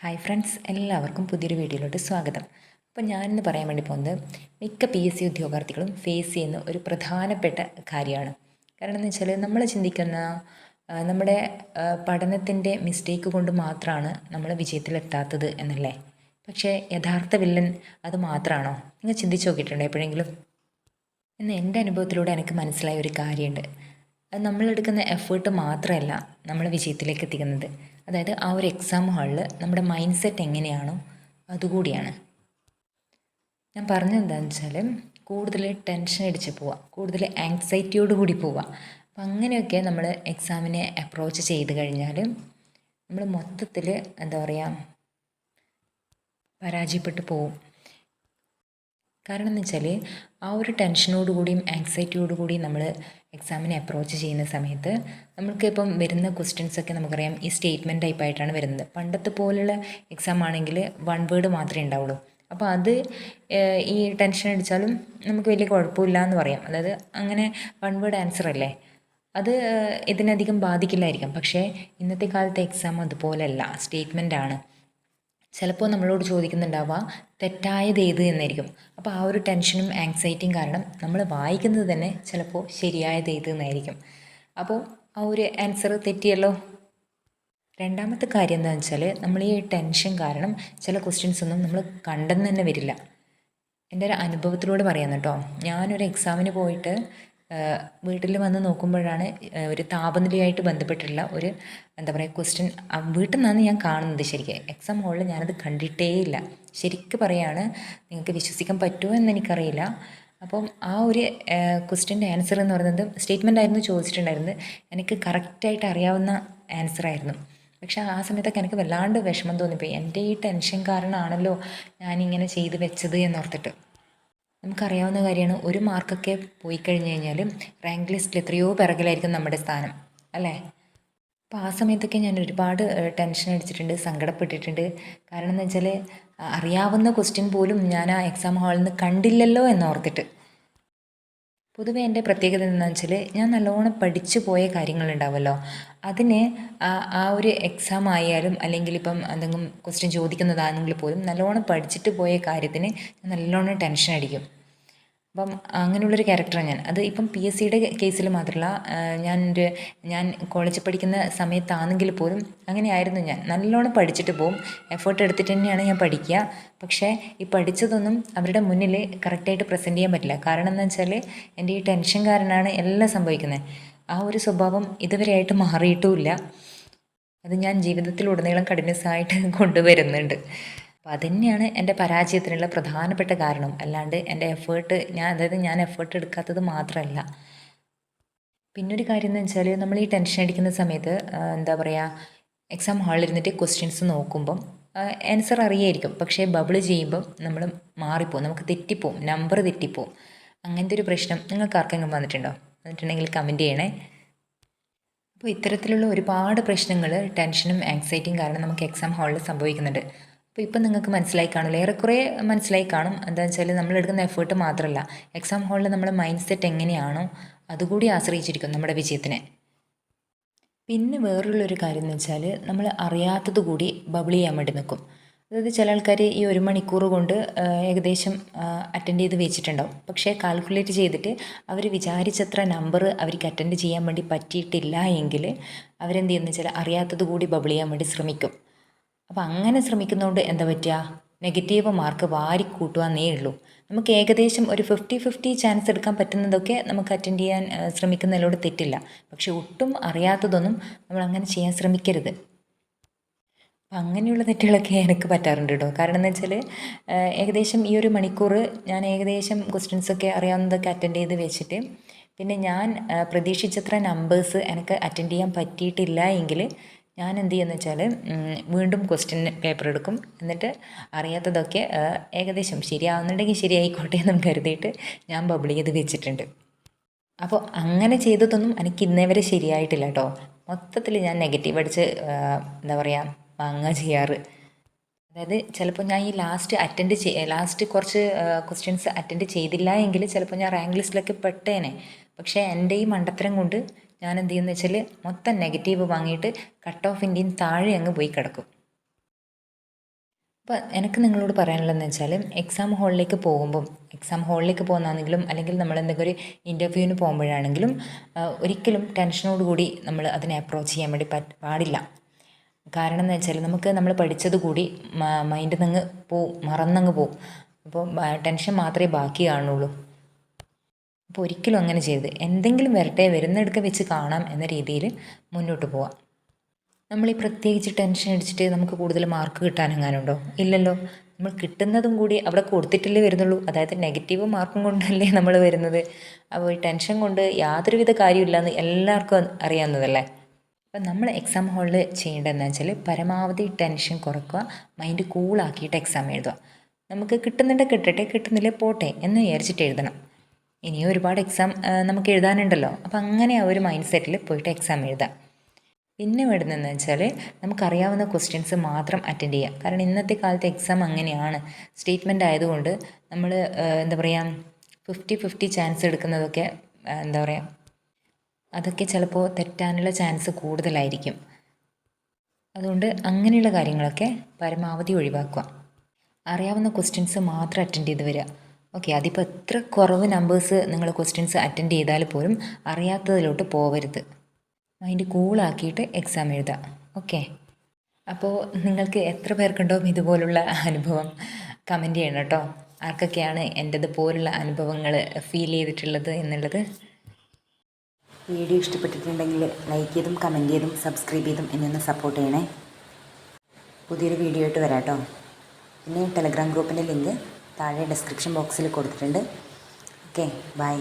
Hi friends, എല്ലാവർക്കും പുതിയൊരു വീഡിയോയിലോട്ട് സ്വാഗതം. അപ്പോൾ ഞാനിന്ന് പറയാൻ വേണ്ടി പോകുന്നത് മിക്ക PSC ഉദ്യോഗാർത്ഥികളും ഫേസ് ചെയ്യുന്ന ഒരു പ്രധാനപ്പെട്ട കാര്യമാണ്. കാരണം എന്ന് വെച്ചാൽ നമ്മൾ ചിന്തിക്കുന്ന നമ്മുടെ പഠനത്തിൻ്റെ മിസ്റ്റേക്ക് കൊണ്ട് മാത്രമാണ് നമ്മൾ വിജയത്തിലെത്താത്തത് എന്നല്ലേ. പക്ഷേ യഥാർത്ഥ വില്ലൻ അത് മാത്രമാണോ? നിങ്ങൾ ചിന്തിച്ച് നോക്കിയിട്ടുണ്ടോ എപ്പോഴെങ്കിലും? എന്ന് എൻ്റെ അനുഭവത്തിലൂടെ എനിക്ക് മനസ്സിലായ ഒരു കാര്യമുണ്ട്. അത് നമ്മളെടുക്കുന്ന എഫേർട്ട് മാത്രമല്ല നമ്മൾ വിജയത്തിലേക്ക് എത്തിക്കുന്നത്. അതായത് ആ ഒരു എക്സാം ഹാളിൽ നമ്മുടെ മൈൻഡ് സെറ്റ് എങ്ങനെയാണോ അതുകൂടിയാണ്. ഞാൻ പറഞ്ഞത് എന്താണെന്ന് വെച്ചാൽ കൂടുതൽ ടെൻഷൻ അടിച്ച് പോവുക, കൂടുതൽ ആങ്സൈറ്റിയോട് കൂടി പോവുക. അപ്പം അങ്ങനെയൊക്കെ നമ്മൾ എക്സാമിനെ അപ്രോച്ച് ചെയ്ത് കഴിഞ്ഞാൽ നമ്മൾ മൊത്തത്തിൽ എന്താ പറയുക, പരാജയപ്പെട്ടു പോവും. കാരണം എന്ന് വെച്ചാൽ ആ ഒരു ടെൻഷനോടുകൂടിയും ആങ്സൈറ്റിയോടുകൂടിയും നമ്മൾ എക്സാമിനെ അപ്രോച്ച് ചെയ്യുന്ന സമയത്ത് നമുക്ക് ഇപ്പം വരുന്ന ക്വസ്റ്റ്യൻസൊക്കെ നമുക്കറിയാം ഈ സ്റ്റേറ്റ്മെൻറ്റ് ടൈപ്പായിട്ടാണ് വരുന്നത്. പണ്ടത്തെ പോലുള്ള എക്സാം ആണെങ്കിൽ വൺ വേർഡ് മാത്രമേ ഉണ്ടാവുള്ളൂ. അപ്പോൾ അത് ഈ ടെൻഷൻ അടിച്ചാലും നമുക്ക് വലിയ കുഴപ്പമില്ല എന്ന് പറയാം. അതായത് അങ്ങനെ വൺ വേർഡ് ആൻസർ അല്ലേ, അത് ഇതിനധികം ബാധിക്കില്ലായിരിക്കാം. പക്ഷേ ഇന്നത്തെ കാലത്തെ എക്സാം അതുപോലെയല്ല, സ്റ്റേറ്റ്മെൻ്റ് ആണ്. ചിലപ്പോൾ നമ്മളോട് ചോദിക്കുന്നുണ്ടാവുക തെറ്റായത് ഏത് എന്നായിരിക്കും. അപ്പോൾ ആ ഒരു ടെൻഷനും ആങ്സൈറ്റിയും കാരണം നമ്മൾ വായിക്കുന്നത് തന്നെ ചിലപ്പോൾ ശരിയായത് ഏത് എന്നായിരിക്കും. അപ്പോൾ ആ ഒരു ആൻസർ തെറ്റിയല്ലോ. രണ്ടാമത്തെ കാര്യം എന്താണെന്ന് വെച്ചാൽ നമ്മൾ ഈ ടെൻഷൻ കാരണം ചില ക്വസ്റ്റ്യൻസ് ഒന്നും നമ്മൾ കണ്ടെന്ന് തന്നെ വരില്ല. എൻ്റെ ഒരു അനുഭവത്തിലൂടെ പറയാം കേട്ടോ. ഞാനൊരു എക്സാമിന് പോയിട്ട് വീട്ടിൽ വന്ന് നോക്കുമ്പോഴാണ് ഒരു താപനിലയായിട്ട് ബന്ധപ്പെട്ടിട്ടുള്ള ഒരു എന്താ പറയുക ക്വസ്റ്റ്യൻ വീട്ടിൽ നിന്നാണ് ഞാൻ കാണുന്നത്. ശരിക്കും എക്സാം ഹാളിൽ ഞാനത് കണ്ടിട്ടേ ഇല്ല. ശരിക്കും പറയുകയാണ്, നിങ്ങൾക്ക് വിശ്വസിക്കാൻ പറ്റുമോ എന്ന് എനിക്കറിയില്ല. അപ്പം ആ ഒരു ക്വസ്റ്റ്യൻ്റെ ആൻസർ എന്ന് പറയുന്നത് സ്റ്റേറ്റ്മെൻ്റ് ആയിരുന്നു ചോദിച്ചിട്ടുണ്ടായിരുന്നത്. എനിക്ക് കറക്റ്റായിട്ട് അറിയാവുന്ന ആൻസറായിരുന്നു. പക്ഷേ ആ സമയത്തൊക്കെ എനിക്ക് വല്ലാണ്ട് വിഷമം തോന്നിപ്പോയി. എൻ്റെ ഈ ടെൻഷൻ കാരണമാണല്ലോ ഞാനിങ്ങനെ ചെയ്ത് വെച്ചത് എന്നോർത്തിട്ട്. നമുക്കറിയാവുന്ന കാര്യമാണ്, ഒരു മാർക്കൊക്കെ പോയി കഴിഞ്ഞ് കഴിഞ്ഞാൽ റാങ്ക് ലിസ്റ്റിൽ എത്രയോ പിറകിലായിരിക്കും നമ്മുടെ സ്ഥാനം അല്ലേ. അപ്പോൾ ആ സമയത്തൊക്കെ ഞാൻ ഒരുപാട് ടെൻഷൻ അടിച്ചിട്ടുണ്ട്, സങ്കടപ്പെട്ടിട്ടുണ്ട്. കാരണം എന്ന് വെച്ചാൽ അറിയാവുന്ന ക്വസ്റ്റ്യൻ പോലും ഞാൻ ആ എക്സാം ഹാളിൽ നിന്ന് കണ്ടില്ലല്ലോ എന്നോർത്തിട്ട്. പൊതുവെ എൻ്റെ പ്രത്യേകത എന്താണെന്ന് വെച്ചാൽ ഞാൻ നല്ലോണം പഠിച്ചു പോയ കാര്യങ്ങളുണ്ടാവുമല്ലോ, അതിന് ആ ഒരു എക്സാം ആയാലും അല്ലെങ്കിൽ ഇപ്പം എന്തെങ്കിലും ക്വസ്റ്റ്യൻ ചോദിക്കുന്നതാണെങ്കിൽ പോലും നല്ലോണം പഠിച്ചിട്ട് പോയ കാര്യത്തിന് ഞാൻ നല്ലോണം ടെൻഷൻ അടിക്കും. അപ്പം അങ്ങനെയുള്ളൊരു ക്യാരക്ടറാണ് ഞാൻ. അത് ഇപ്പം PSCയുടെ കേസിൽ മാത്രമല്ല, ഞാൻ കോളേജിൽ പഠിക്കുന്ന സമയത്താണെങ്കിൽ പോലും അങ്ങനെയായിരുന്നു. ഞാൻ നല്ലോണം പഠിച്ചിട്ട് പോവും, എഫേർട്ട് എടുത്തിട്ട് തന്നെയാണ് ഞാൻ പഠിക്കുക. പക്ഷേ ഈ പഠിച്ചതൊന്നും അവരുടെ മുന്നിൽ കറക്റ്റായിട്ട് പ്രസൻറ്റ് ചെയ്യാൻ പറ്റില്ല. കാരണം എന്താ വെച്ചാൽ എൻ്റെ ഈ ടെൻഷൻ കാരണമാണ് എല്ലാം സംഭവിക്കുന്നത്. ആ ഒരു സ്വഭാവം ഇതുവരെയായിട്ട് മാറിയിട്ടുമില്ല. അത് ഞാൻ ജീവിതത്തിലുടനീളം കണ്ടിന്യൂസായിട്ട് കൊണ്ടുവരുന്നുണ്ട്. അപ്പോൾ അതുതന്നെയാണ് എൻ്റെ പരാജയത്തിനുള്ള പ്രധാനപ്പെട്ട കാരണം. അല്ലാണ്ട് എൻ്റെ എഫേർട്ട് ഞാൻ എഫേർട്ട് എടുക്കാത്തത് മാത്രമല്ല. പിന്നൊരു കാര്യം എന്ന് വെച്ചാൽ നമ്മൾ ഈ ടെൻഷൻ അടിക്കുന്ന സമയത്ത് എന്താ പറയുക, എക്സാം ഹാളിൽ ഇരുന്നിട്ട് ക്വസ്റ്റ്യൻസ് നോക്കുമ്പം ആൻസർ അറിയായിരിക്കും. പക്ഷേ ബബിൾ ചെയ്യുമ്പം നമ്മൾ മാറിപ്പോവും, നമുക്ക് തെറ്റിപ്പോവും, നമ്പർ തെറ്റിപ്പോവും. അങ്ങനത്തെ ഒരു പ്രശ്നം നിങ്ങൾക്ക് ആർക്കെങ്കിലും വന്നിട്ടുണ്ടോ? വന്നിട്ടുണ്ടെങ്കിൽ കമൻറ്റ് ചെയ്യണേ. അപ്പോൾ ഇത്തരത്തിലുള്ള ഒരുപാട് പ്രശ്നങ്ങൾ ടെൻഷനും ആങ്സൈറ്റിയും കാരണം നമുക്ക് എക്സാം ഹാളിൽ സംഭവിക്കുന്നുണ്ട്. അപ്പോൾ ഇപ്പം നിങ്ങൾക്ക് മനസ്സിലായി കാണില്ല, ഏറെക്കുറെ മനസ്സിലായി കാണും. എന്താണെന്ന് വെച്ചാൽ നമ്മളെടുക്കുന്ന എഫേർട്ട് മാത്രമല്ല, എക്സാം ഹാളിൽ നമ്മുടെ മൈൻഡ് സെറ്റ് എങ്ങനെയാണോ അതുകൂടി ആശ്രയിച്ചിരിക്കും നമ്മുടെ വിജയത്തിനെ. പിന്നെ വേറെയുള്ളൊരു കാര്യം എന്ന് വെച്ചാൽ നമ്മൾ അറിയാത്തത് കൂടി ബബിൾ ചെയ്യാൻ വേണ്ടി നിൽക്കും. അതായത് ചില ആൾക്കാർ ഈ 1 മണിക്കൂർ കൊണ്ട് ഏകദേശം അറ്റൻഡ് ചെയ്ത് വെച്ചിട്ടുണ്ടാവും. പക്ഷേ കാൽക്കുലേറ്റ് ചെയ്തിട്ട് അവർ വിചാരിച്ചത്ര നമ്പർ അവർക്ക് അറ്റൻഡ് ചെയ്യാൻ വേണ്ടി പറ്റിയിട്ടില്ല എങ്കിൽ അവരെന്ത് ചെയ്യുന്നത് വെച്ചാൽ അറിയാത്തത് കൂടി ബബിൾ ചെയ്യാൻ വേണ്ടി ശ്രമിക്കും. അപ്പോൾ അങ്ങനെ ശ്രമിക്കുന്നതുകൊണ്ട് എന്താ പറ്റുക, നെഗറ്റീവ് മാർക്ക് വാരി കൂട്ടുവാന്നേ ഉള്ളൂ. നമുക്ക് ഏകദേശം ഒരു 50-50 ചാൻസ് എടുക്കാൻ പറ്റുന്നതൊക്കെ നമുക്ക് അറ്റൻഡ് ചെയ്യാൻ ശ്രമിക്കുന്നതിലൂടെ തെറ്റില്ല. പക്ഷെ ഒട്ടും അറിയാത്തതൊന്നും നമ്മൾ അങ്ങനെ ചെയ്യാൻ ശ്രമിക്കരുത്. അപ്പം അങ്ങനെയുള്ള തെറ്റുകളൊക്കെ എനിക്ക് പറ്റാറുണ്ട് കേട്ടോ. കാരണം എന്ന് വെച്ചാൽ ഏകദേശം ഈ 1 മണിക്കൂർ ഞാൻ ഏകദേശം ക്വസ്റ്റ്യൻസൊക്കെ അറിയാവുന്നതൊക്കെ അറ്റൻഡ് ചെയ്ത് വെച്ചിട്ട് പിന്നെ ഞാൻ പ്രതീക്ഷിച്ചത്ര നമ്പേഴ്സ് എനിക്ക് അറ്റൻഡ് ചെയ്യാൻ പറ്റിയിട്ടില്ല എങ്കിൽ ഞാൻ എന്ത് ചെയ്യുമെന്ന് വെച്ചാൽ വീണ്ടും ക്വസ്റ്റ്യൻ പേപ്പർ എടുക്കും. എന്നിട്ട് അറിയാത്തതൊക്കെ ഏകദേശം ശരിയാവുന്നുണ്ടെങ്കിൽ ശരിയായിക്കോട്ടെ എന്നും കരുതിയിട്ട് ഞാൻ ബബിൾ ചെയ്ത് വെച്ചിട്ടുണ്ട്. അപ്പോൾ അങ്ങനെ ചെയ്തതൊന്നും എനിക്ക് ഇന്നേ വരെ ശരിയായിട്ടില്ല കേട്ടോ. മൊത്തത്തിൽ ഞാൻ നെഗറ്റീവ് അടിച്ച് എന്താ പറയുക വാങ്ങുക ചെയ്യാറ്. അതായത് ചിലപ്പോൾ ഞാൻ ഈ ലാസ്റ്റ് കുറച്ച് ക്വസ്റ്റ്യൻസ് അറ്റൻഡ് ചെയ്തില്ല എങ്കിൽ ചിലപ്പോൾ ഞാൻ റാങ്ക് ലിസ്റ്റിലൊക്കെ പെട്ടേനെ. പക്ഷേ എൻ്റെ ഈ മണ്ടത്തരം കൊണ്ട് ഞാൻ എന്ത് ചെയ്യുമെന്ന് വെച്ചാൽ മൊത്തം നെഗറ്റീവ് വാങ്ങിയിട്ട് കട്ട് ഓഫിൻ്റെയും താഴെ അങ്ങ് പോയി കിടക്കും. അപ്പോൾ എനിക്ക് നിങ്ങളോട് പറയാനുള്ളതെന്ന് വെച്ചാൽ എക്സാം ഹാളിലേക്ക് പോകുന്നതാണെങ്കിലും അല്ലെങ്കിൽ നമ്മൾ എന്തെങ്കിലും ഒരു ഇൻ്റർവ്യൂവിന് പോകുമ്പോഴാണെങ്കിലും ഒരിക്കലും ടെൻഷനോട് കൂടി നമ്മൾ അതിനെ അപ്രോച്ച് ചെയ്യാൻ വേണ്ടി പാടില്ല. കാരണം എന്ന് വെച്ചാൽ നമുക്ക് നമ്മൾ പഠിച്ചത് കൂടി മൈൻഡിൽ നിന്ന് മറന്നങ്ങ് പോവും. അപ്പോൾ ടെൻഷൻ മാത്രമേ ബാക്കി കാണുള്ളൂ. അപ്പോൾ ഒരിക്കലും അങ്ങനെ ചെയ്യരുത്. എന്തെങ്കിലും വരട്ടെ, വരുന്നിടക്ക് വെച്ച് കാണാം എന്ന രീതിയിൽ മുന്നോട്ട് പോവാം. നമ്മൾ ഈ പ്രത്യേകിച്ച് ടെൻഷൻ അടിച്ചിട്ട് നമുക്ക് കൂടുതൽ മാർക്ക് കിട്ടാനെങ്ങാനുണ്ടോ? ഇല്ലല്ലോ. നമ്മൾ കിട്ടുന്നതും കൂടി അവിടെ കൊടുത്തിട്ടല്ലേ വരുന്നുള്ളൂ. അതായത് നെഗറ്റീവ് മാർക്കും കൊണ്ടല്ലേ നമ്മൾ വരുന്നത്. അപ്പോൾ ഈ ടെൻഷൻ കൊണ്ട് യാതൊരുവിധ കാര്യമില്ലയെന്ന് എല്ലാവർക്കും അറിയാവുന്നതല്ലേ. അപ്പം നമ്മൾ എക്സാം ഹാളിൽ ചെയ്യേണ്ടതെന്ന് വെച്ചാൽ പരമാവധി ടെൻഷൻ കുറയ്ക്കുക, മൈൻഡ് കൂളാക്കിയിട്ട് എക്സാം എഴുതുക. നമുക്ക് കിട്ടുന്നുണ്ട് കിട്ടട്ടെ, കിട്ടുന്നില്ല പോട്ടെ എന്ന് വിചാരിച്ചിട്ട് എഴുതണം. ഇനിയും ഒരുപാട് എക്സാം നമുക്ക് എഴുതാനുണ്ടല്ലോ. അപ്പം അങ്ങനെ ആ ഒരു മൈൻഡ് സെറ്റിൽ പോയിട്ട് എക്സാം എഴുതാം. പിന്നെ വേണ്ടുന്നതെന്ന് വെച്ചാൽ നമുക്കറിയാവുന്ന ക്വസ്റ്റ്യൻസ് മാത്രം അറ്റൻഡ് ചെയ്യുക. കാരണം ഇന്നത്തെ കാലത്ത് എക്സാം അങ്ങനെയാണ്. സ്റ്റേറ്റ്മെൻ്റ് ആയതുകൊണ്ട് നമ്മൾ എന്താ പറയുക 50-50 ചാൻസ് എടുക്കുന്നതൊക്കെ എന്താ പറയുക, അതൊക്കെ ചിലപ്പോൾ തെറ്റാനുള്ള ചാൻസ് കൂടുതലായിരിക്കും. അതുകൊണ്ട് അങ്ങനെയുള്ള കാര്യങ്ങളൊക്കെ പരമാവധി ഒഴിവാക്കുക. അറിയാവുന്ന ക്വസ്റ്റ്യൻസ് മാത്രം അറ്റൻഡ് ചെയ്ത് വരിക. ഓക്കെ, അതിപ്പോൾ എത്ര കുറവ് നമ്പേഴ്സ് നിങ്ങൾ ക്വസ്റ്റ്യൻസ് അറ്റൻഡ് ചെയ്താൽ പോലും അറിയാത്തതിലോട്ട് പോവരുത്. മൈൻഡ് കൂളാക്കിയിട്ട് എക്സാം എഴുതുക. ഓക്കെ, അപ്പോൾ നിങ്ങൾക്ക് എത്ര പേർക്കുണ്ടോ ഇതുപോലുള്ള അനുഭവം കമൻറ്റ് ചെയ്യണം കേട്ടോ. ആർക്കൊക്കെയാണ് എൻ്റെത് പോലുള്ള അനുഭവങ്ങൾ ഫീൽ ചെയ്തിട്ടുള്ളത് എന്നുള്ളത്. വീഡിയോ ഇഷ്ടപ്പെട്ടിട്ടുണ്ടെങ്കിൽ ലൈക്ക് ചെയ്തും കമൻറ്റ് ചെയ്തും സബ്സ്ക്രൈബ് ചെയ്തും എന്നെ സപ്പോർട്ട് ചെയ്യണേ. പുതിയൊരു വീഡിയോ ആയിട്ട് വരാം കേട്ടോ. പിന്നെ ടെലഗ്രാം ഗ്രൂപ്പിൻ്റെ ലിങ്ക് താഴെ ഡിസ്ക്രിപ്ഷൻ ബോക്സിൽ കൊടുത്തിട്ടുണ്ട്. Okay, by.